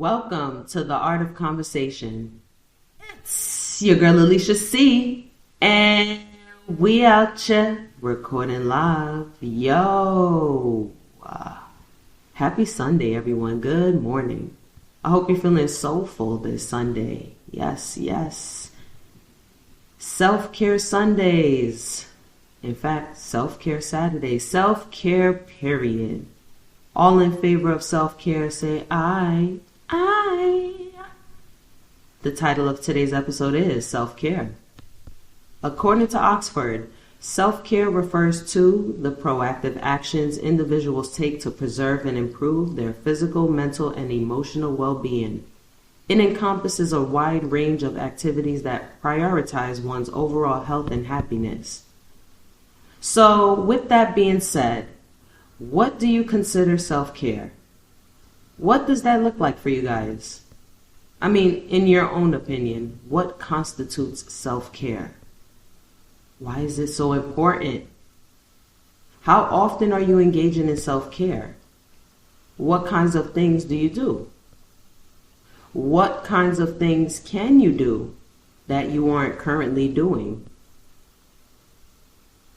Welcome to the Art of Conversation. It's your girl Alisha C, and we out here recording live. Happy Sunday, everyone. Good morning. I hope you're feeling soulful this Sunday. Yes. Self-care Sundays. In fact, self-care Saturdays. Self-care period. All in favor of self-care, say I. The title of today's episode is Self-Care. According to Oxford, self-care refers to the proactive actions individuals take to preserve and improve their physical, mental, and emotional well-being. It encompasses a wide range of activities that prioritize one's overall health and happiness. So, with that being said, what do you consider self-care? What does that look like for you guys? I mean, in your own opinion, what constitutes self-care? Why is it so important? How often are you engaging in self-care? What kinds of things do you do? What kinds of things can you do that you aren't currently doing?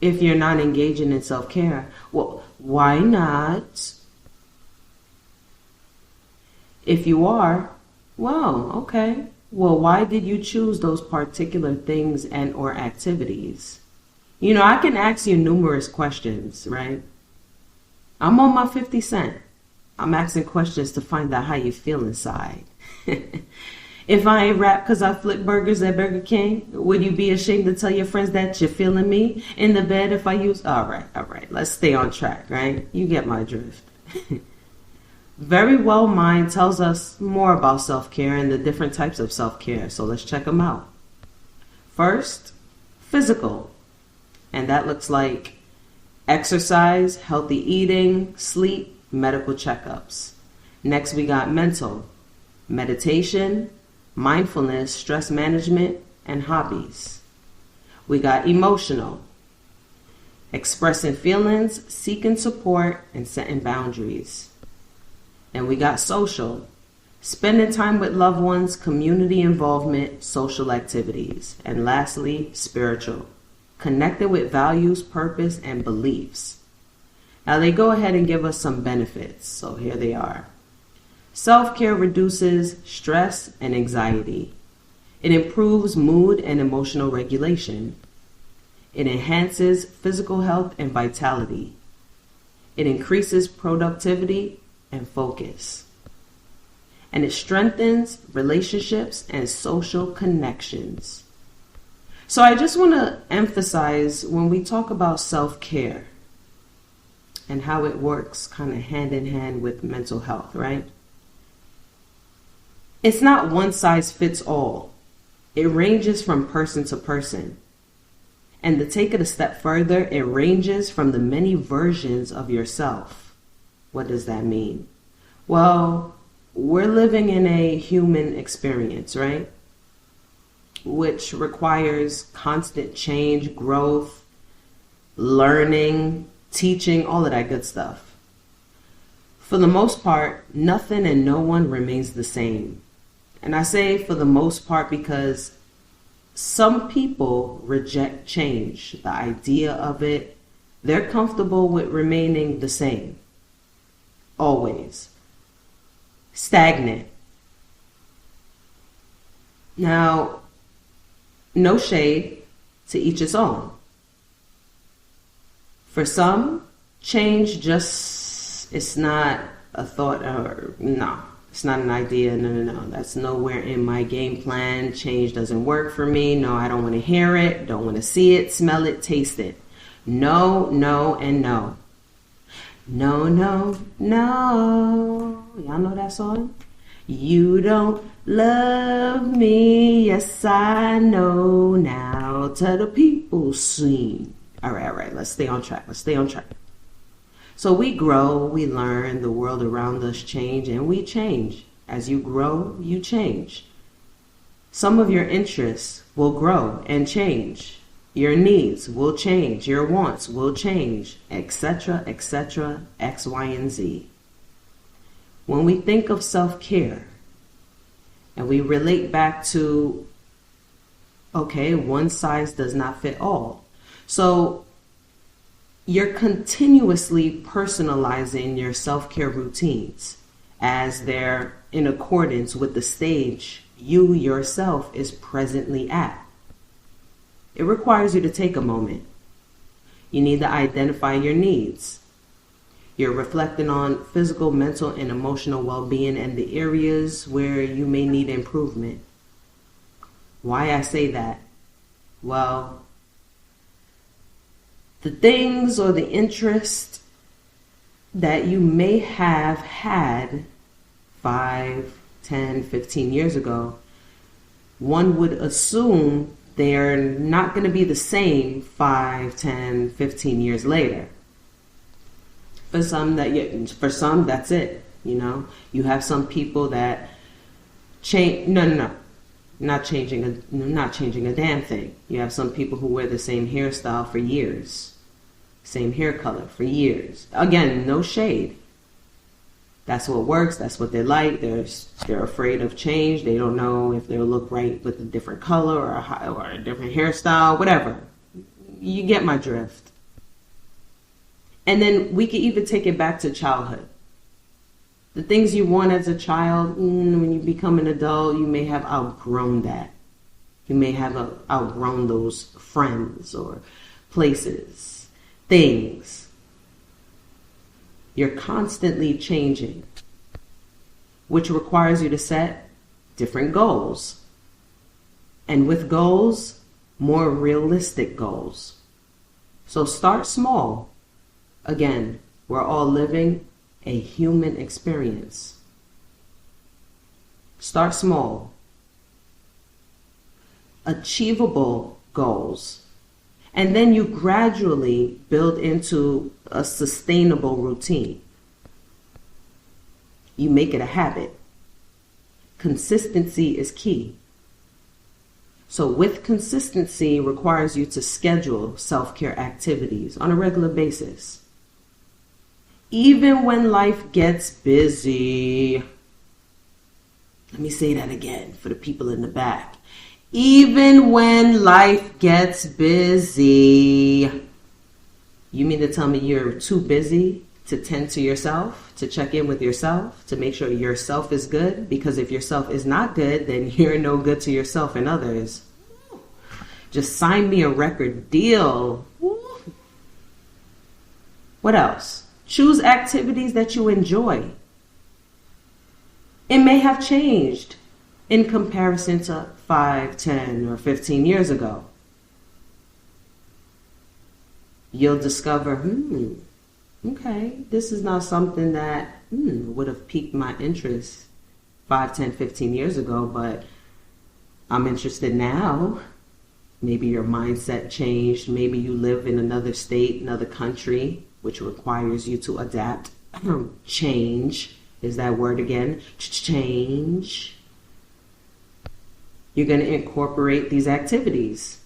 If you're not engaging in self-care, well, why not? If you are, well, okay. Well, why did you choose those particular things and or activities? You know, I can ask you numerous questions, right? I'm on my 50 cent. I'm asking questions to find out how you feel inside. If I ain't rap because I flip burgers at Burger King, would you be ashamed to tell your friends that you're feeling me in the bed if I use... All right. Let's stay on track, right? You get my drift. Very Well Mind tells us more about self-care and the different types of self-care, so let's check them out. First, physical, and that looks like exercise, healthy eating, sleep, medical checkups. Next, we got mental, meditation, mindfulness, stress management, and hobbies. We got emotional, expressing feelings, seeking support, and setting boundaries. And we got social, spending time with loved ones, community involvement, social activities. And lastly, spiritual, connected with values, purpose, and beliefs. Now they go ahead and give us some benefits, so here they are. Self-care reduces stress and anxiety. It improves mood and emotional regulation. It enhances physical health and vitality. It increases productivity and focus. And it strengthens relationships and social connections. So I just want to emphasize when we talk about self-care and how it works kind of hand in hand with mental health, right? It's not one size fits all. It ranges from person to person. And to take it a step further, it ranges from the many versions of yourself. What does that mean? Well, we're living in a human experience, right? Which requires constant change, growth, learning, teaching, all of that good stuff. For the most part, nothing and no one remains the same. And I say for the most part because some people reject change, the idea of it. They're comfortable with remaining the same. Always. Stagnant. Now, no shade, to each its own. For some, change it's not a thought or no. It's not an idea. No. That's nowhere in my game plan. Change doesn't work for me. No, I don't want to hear it. Don't want to see it, smell it, taste it. No, and no. No. Y'all know that song? You don't love me. Yes, I know now. Tell the people sing. All right. Let's stay on track. So we grow, we learn, the world around us change, and we change. As you grow, you change. Some of your interests will grow and change. Your needs will change. Your wants will change, etc., X, Y, and Z. When we think of self-care, And we relate back to, okay, one size does not fit all. So you're continuously personalizing your self-care routines as they're in accordance with the stage you yourself is presently at. It requires you to take a moment. You need to identify your needs. You're reflecting on physical, mental, and emotional well-being and the areas where you may need improvement. Why I say that? Well, the things or the interest that you may have had 5, 10, 15 years ago, one would assume they're not going to be the same 5, 10, 15 years later. For some, that's it. You know, you have some people that change. No. Not changing a damn thing. You have some people who wear the same hairstyle for years, same hair color for years. Again, no shade. That's what works. That's what they like. They're afraid of change. They don't know if they'll look right with a different color or a different hairstyle, whatever. You get my drift. And then we can even take it back to childhood. The things you want as a child, when you become an adult, you may have outgrown that. You may have outgrown those friends or places, things. You're constantly changing, which requires you to set different goals. And with goals, more realistic goals. So start small. Again, we're all living a human experience. Start small. Achievable goals. And then you gradually build into a sustainable routine. You make it a habit. Consistency is key. So with consistency requires you to schedule self-care activities on a regular basis. Even when life gets busy. Let me say that again for the people in the back. Even when life gets busy. You mean to tell me you're too busy to tend to yourself, to check in with yourself, to make sure yourself is good? Because if yourself is not good, then you're no good to yourself and others. Just sign me a record deal. What else? Choose activities that you enjoy. It may have changed in comparison to 5, 10, or 15 years ago. You'll discover, okay, this is not something that would have piqued my interest 5, 10, 15 years ago, but I'm interested now. Maybe your mindset changed. Maybe you live in another state, another country, which requires you to adapt. Change is that word again. Change. You're going to incorporate these activities.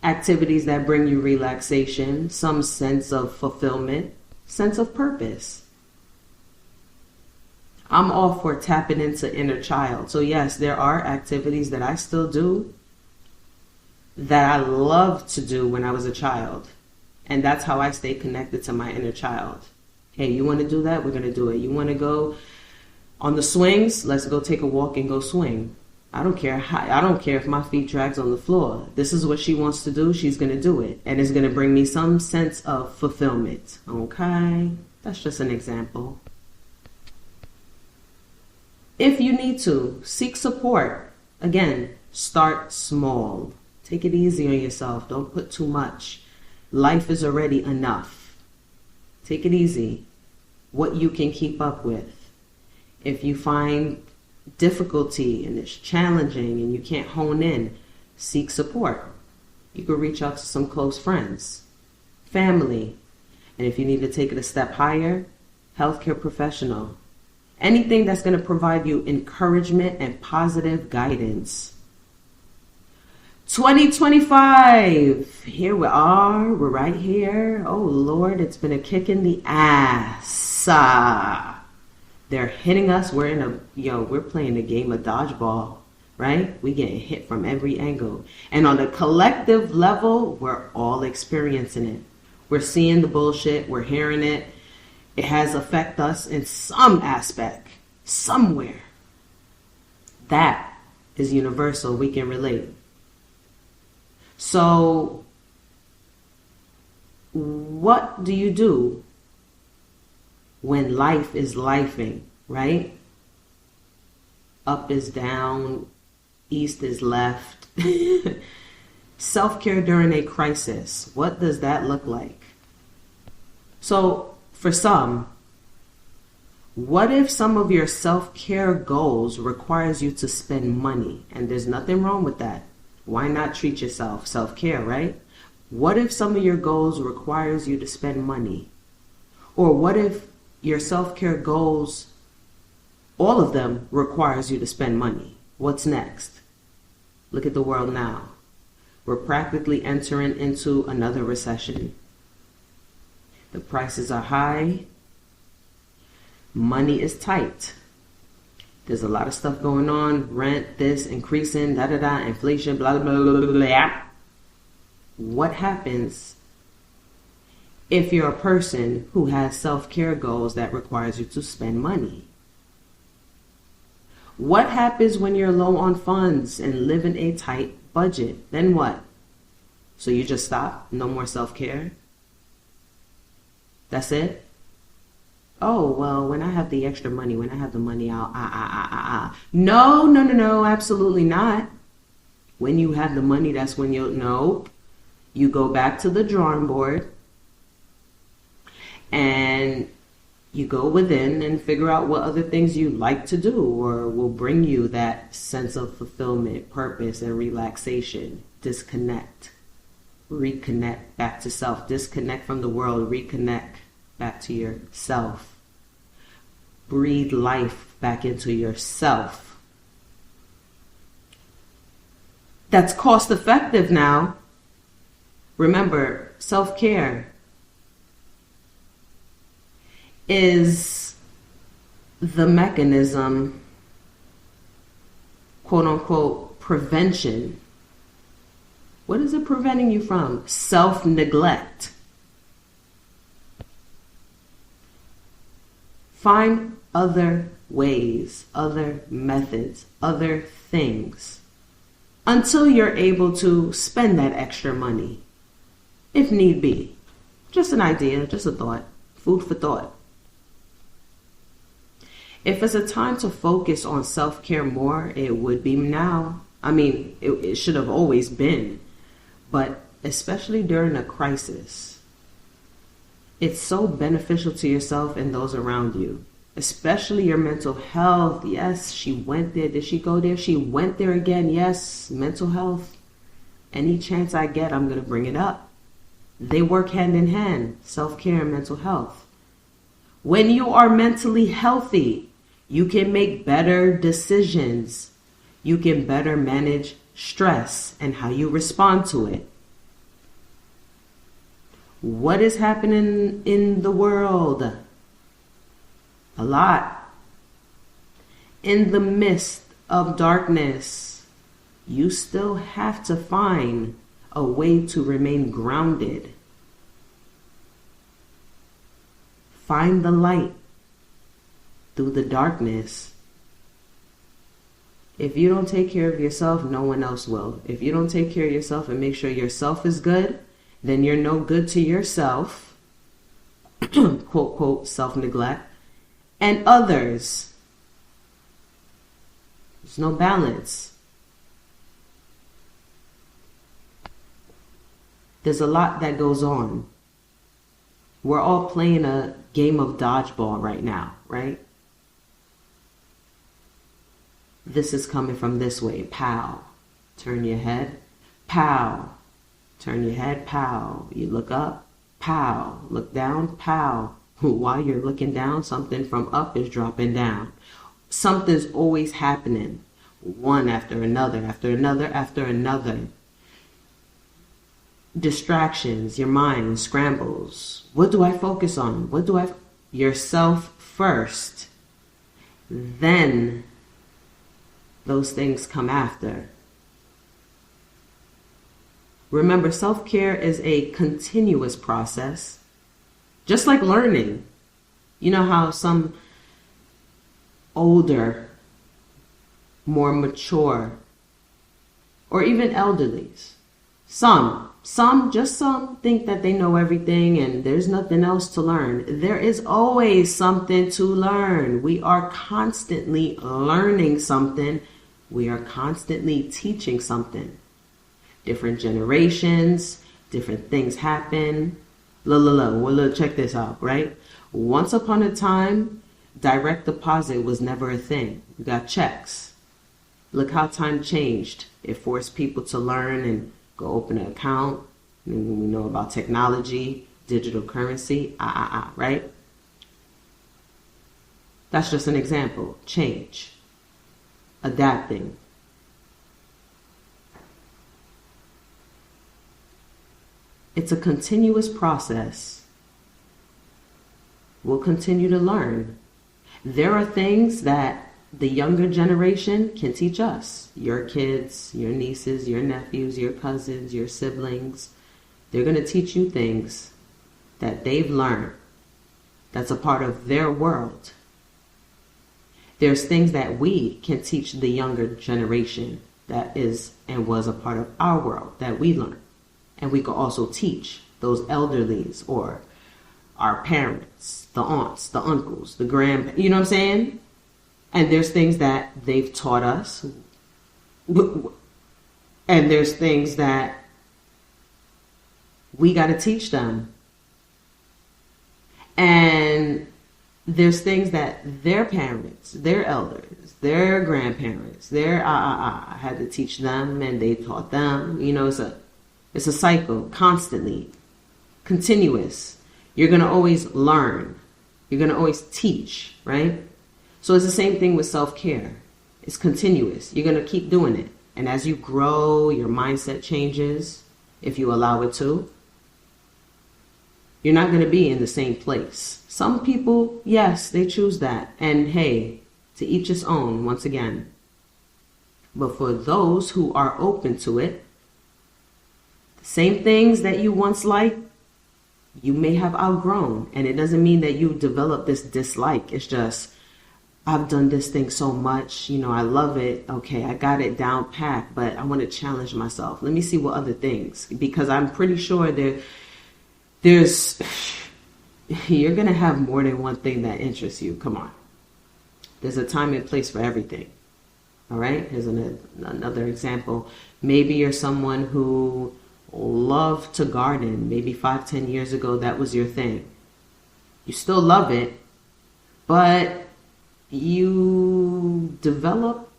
Activities that bring you relaxation, some sense of fulfillment, sense of purpose. I'm all for tapping into inner child. So yes, there are activities that I still do that I loved to do when I was a child. And that's how I stay connected to my inner child. Hey, you want to do that? We're going to do it. You want to go on the swings? Let's go take a walk and go swing. I don't care if my feet drags on the floor. This is what she wants to do. She's going to do it. And it's going to bring me some sense of fulfillment. Okay? That's just an example. If you need to, seek support. Again, start small. Take it easy on yourself. Don't put too much. Life is already enough. Take it easy. What you can keep up with. If you find difficulty and it's challenging and you can't hone in, seek support. You can reach out to some close friends, family, and if you need to take it a step higher, healthcare professional. Anything that's going to provide you encouragement and positive guidance. 2025, here we are, we're right here. Oh Lord, it's been a kick in the ass. They're hitting us. We're playing a game of dodgeball, right? We getting hit from every angle. And on the collective level, we're all experiencing it. We're seeing the bullshit. We're hearing it. It has affected us in some aspect, somewhere. That is universal. We can relate. So, what do you do when life is lifing, right? Up is down, east is left. Self-care during a crisis. What does that look like? So, for some, what if some of your self-care goals requires you to spend money? And there's nothing wrong with that. Why not treat yourself? Self-care, right? What if some of your goals requires you to spend money? Or what if your self-care goals, all of them requires you to spend money? What's next? Look at the world now. We're practically entering into another recession. The prices are high. Money is tight. There's a lot of stuff going on. Rent, this, increasing, inflation, blah, blah, blah, blah, blah. What happens if you're a person who has self-care goals that requires you to spend money? What happens when you're low on funds and live in a tight budget? Then what? So you just stop? No more self-care? That's it? Oh, well, when I have the extra money, when I have the money, I'll. No, absolutely not. When you have the money, that's when no. You go back to the drawing board and you go within and figure out what other things you like to do or will bring you that sense of fulfillment, purpose, and relaxation. Disconnect. Reconnect back to self. Disconnect from the world. Reconnect back to yourself. Breathe life back into yourself. That's cost effective now. Remember, self-care is the mechanism, quote unquote, prevention. What is it preventing you from? Self-neglect. Find other ways, other methods, other things until you're able to spend that extra money, if need be. Just an idea, just a thought, food for thought. If it's a time to focus on self-care more, it would be now. I mean, it should have always been, but especially during a crisis, it's so beneficial to yourself and those around you, especially your mental health. Yes, she went there. Did she go there? She went there again. Yes, mental health. Any chance I get, I'm going to bring it up. They work hand in hand, self-care and mental health. When you are mentally healthy, you can make better decisions. You can better manage stress and how you respond to it. What is happening in the world? A lot. In the midst of darkness, you still have to find a way to remain grounded. Find the light through the darkness. If you don't take care of yourself, no one else will. If you don't take care of yourself and make sure yourself is good, then you're no good to yourself, quote, quote, self-neglect, and others. There's no balance. There's a lot that goes on. We're all playing a game of dodgeball right now, right? This is coming from this way. Pow. Turn your head. Pow. Turn your head. Pow. You look up. Pow. Look down. Pow. While you're looking down, something from up is dropping down. Something's always happening. One after another, after another, after another. Distractions. Your mind scrambles. What do I focus on? Yourself first. then those things come after. Remember, self-care is a continuous process, just like learning. You know how some older, more mature, or even elderlies, some think that they know everything and there's nothing else to learn. There is always something to learn. We are constantly learning something. We are constantly teaching something. Different generations, different things happen. Well, check this out, right? Once upon a time, direct deposit was never a thing. You got checks. Look how time changed. It forced people to learn and go open an account. And we know about technology, digital currency, right? That's just an example. Change. Adapting. It's a continuous process. We'll continue to learn. There are things that the younger generation can teach us. Your kids, your nieces, your nephews, your cousins, your siblings. They're going to teach you things that they've learned. That's a part of their world. There's things that we can teach the younger generation that is and was a part of our world that we learned. And we could also teach those elderlies or our parents, the aunts, the uncles, the grandparents, you know what I'm saying? And there's things that they've taught us. And there's things that we got to teach them. And there's things that their parents, their elders, their grandparents, their had to teach them and they taught them. You know, it's a cycle, constantly, continuous. You're going to always learn. You're going to always teach, right? So it's the same thing with self-care. It's continuous. You're going to keep doing it. And as you grow, your mindset changes, if you allow it to. You're not going to be in the same place. Some people, yes, they choose that. And hey, to each his own, once again. But for those who are open to it, the same things that you once liked, you may have outgrown. And it doesn't mean that you develop this dislike. It's just, I've done this thing so much, you know, I love it. Okay, I got it down packed, but I want to challenge myself. Let me see what other things, because I'm pretty sure there's, you're going to have more than one thing that interests you. Come on. There's a time and place for everything. All right. Here's another example. Maybe you're someone who loved to garden. Maybe 5-10 years ago, that was your thing. You still love it, but you develop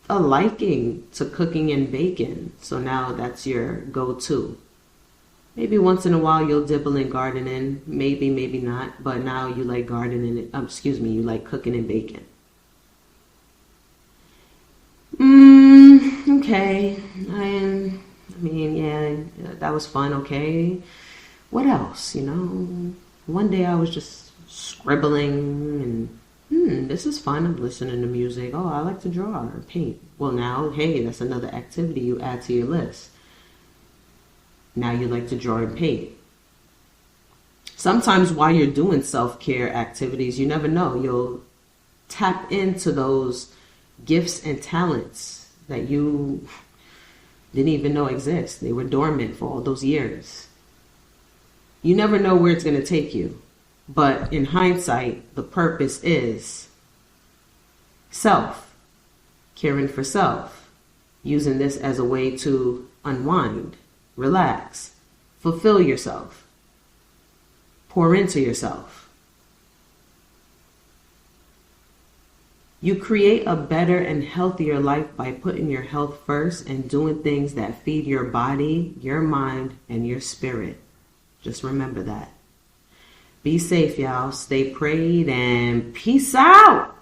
a liking to cooking and baking. So now that's your go-to. Maybe once in a while you'll dibble in gardening. Maybe, maybe not. But now you like gardening. You like cooking and baking. Okay. I mean, yeah, that was fun. Okay. What else? You know, one day I was just scribbling and this is fun. I'm listening to music. Oh, I like to draw or paint. Well, now, hey, that's another activity you add to your list. Now you like to draw and paint. Sometimes while you're doing self-care activities, you never know. You'll tap into those gifts and talents that you didn't even know exist. They were dormant for all those years. You never know where it's going to take you. But in hindsight, the purpose is self, caring for self, using this as a way to unwind, relax, fulfill yourself, pour into yourself. You create a better and healthier life by putting your health first and doing things that feed your body, your mind, and your spirit. Just remember that. Be safe, y'all. Stay prayed and peace out.